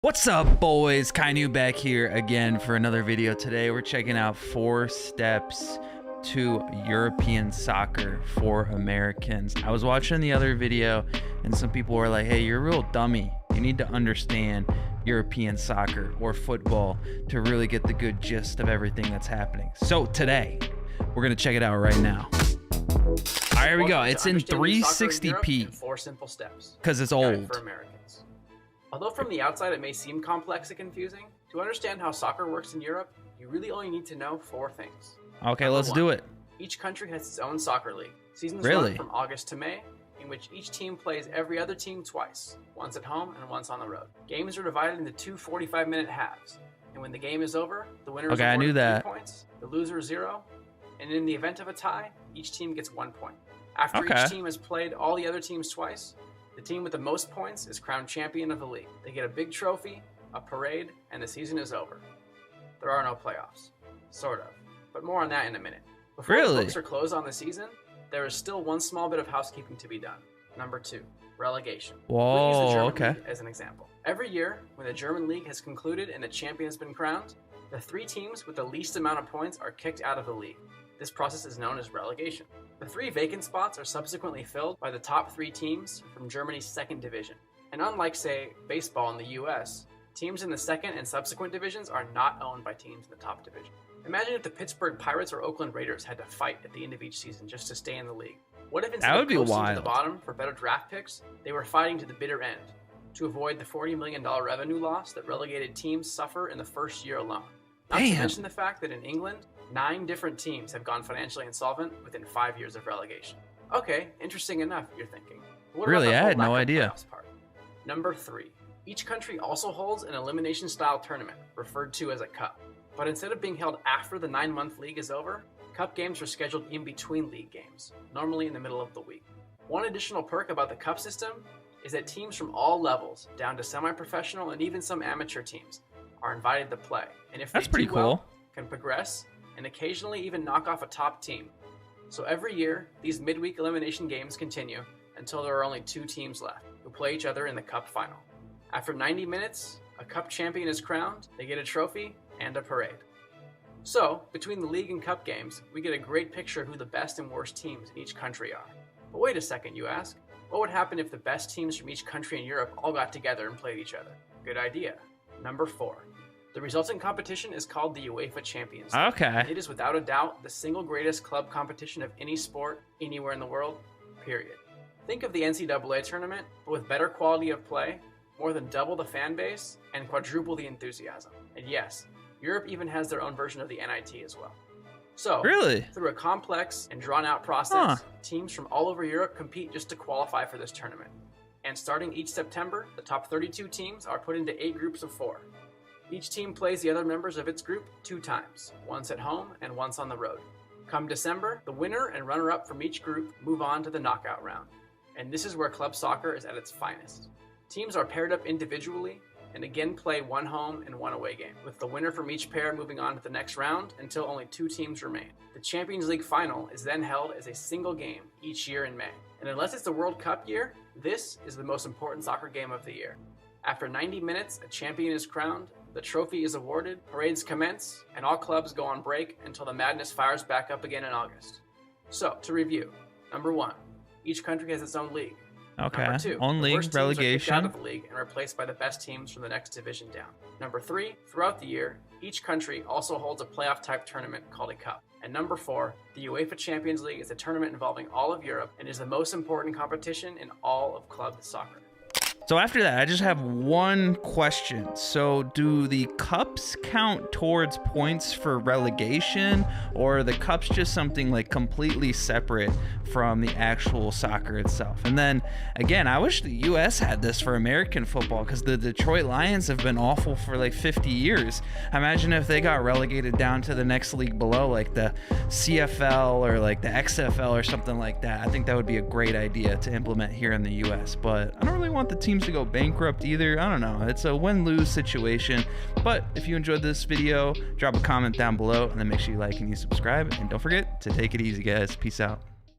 What's up, boys? Kainu back here again for another video. Today we're checking out 4 steps to European soccer for Americans. I was watching the other video and some people were like, hey, you're a real dummy. You need to understand European soccer or football to really get the good gist of everything that's happening. So today we're gonna check it out right now. All right, here we go. It's in 360p. 4 simple steps. Because it's old. For Americans. Although from the outside it may seem complex and confusing, to understand how soccer works in Europe, you really only need to know 4 things. Okay, let's do it. Each country has its own soccer league. Seasons run from August to May, in which each team plays every other team twice, once at home and once on the road. Games are divided into 2 45-minute halves, and when the game is over, the winner is awarded 3 points, the loser 0, and in the event of a tie, each team gets 1 point. After each team has played all the other teams twice, the team with the most points is crowned champion of the league. They get a big trophy, a parade, and the season is over. There are no playoffs. Sort of. But more on that in a minute. Before the books are closed on the season, there is still one small bit of housekeeping to be done. Number 2, relegation. Whoa, we'll use the German League as an example. Every year, when the German League has concluded and the champion has been crowned, the 3 teams with the least amount of points are kicked out of the league. This process is known as relegation. The 3 vacant spots are subsequently filled by the top 3 teams from Germany's 2nd division. And unlike, say, baseball in the US, teams in the 2nd and subsequent divisions are not owned by teams in the top division. Imagine if the Pittsburgh Pirates or Oakland Raiders had to fight at the end of each season just to stay in the league. What if instead of coasting to the bottom for better draft picks, they were fighting to the bitter end to avoid the $40 million revenue loss that relegated teams suffer in the first year alone? Not to mention the fact that in England, 9 different teams have gone financially insolvent within 5 years of relegation. Okay, interesting enough, you're thinking. Really, I had no idea. Number 3. Each country also holds an elimination-style tournament, referred to as a cup. But instead of being held after the 9-month league is over, cup games are scheduled in between league games, normally in the middle of the week. One additional perk about the cup system is that teams from all levels, down to semi-professional and even some amateur teams, are invited to play. And if they do well, can progress and occasionally even knock off a top team. So every year, these midweek elimination games continue until there are only 2 teams left, who play each other in the cup final. After 90 minutes, a cup champion is crowned, they get a trophy, and a parade. So, between the league and cup games, we get a great picture of who the best and worst teams in each country are. But wait a second, you ask. What would happen if the best teams from each country in Europe all got together and played each other? Good idea. Number 4. The resulting competition is called the UEFA Champions League. Okay. It is without a doubt the single greatest club competition of any sport anywhere in the world, period. Think of the NCAA tournament, but with better quality of play, more than double the fan base, and quadruple the enthusiasm. And yes, Europe even has their own version of the NIT as well. So, through a complex and drawn-out process, teams from all over Europe compete just to qualify for this tournament. And starting each September, the top 32 teams are put into 8 groups of 4. Each team plays the other members of its group 2 times, once at home and once on the road. Come December, the winner and runner-up from each group move on to the knockout round. And this is where club soccer is at its finest. Teams are paired up individually and again play 1 home and 1 away game, with the winner from each pair moving on to the next round until only 2 teams remain. The Champions League final is then held as a single game each year in May. And unless it's the World Cup year, this is the most important soccer game of the year. After 90 minutes, a champion is crowned, the trophy is awarded, parades commence, and all clubs go on break until the madness fires back up again in August. So, to review, number 1, each country has its own league. Okay, number 2, own league, relegation. relegation. Out of the league and replaced by the best teams from the next division down. Number 3, throughout the year, each country also holds a playoff-type tournament called a cup. And number 4, the UEFA Champions League is a tournament involving all of Europe and is the most important competition in all of club soccer. So after that, I just have one question. So do the cups count towards points for relegation, or are the cups just something like completely separate from the actual soccer itself? And then again, I wish the US had this for American football, because the Detroit Lions have been awful for like 50 years. Imagine if they got relegated down to the next league below, like the CFL or like the XFL or something like that. I think that would be a great idea to implement here in the US, but I don't really want the teams to go bankrupt either. I don't know. It's a win-lose situation. But if you enjoyed this video, drop a comment down below, and then make sure you like and you subscribe. And don't forget to take it easy, guys. Peace out.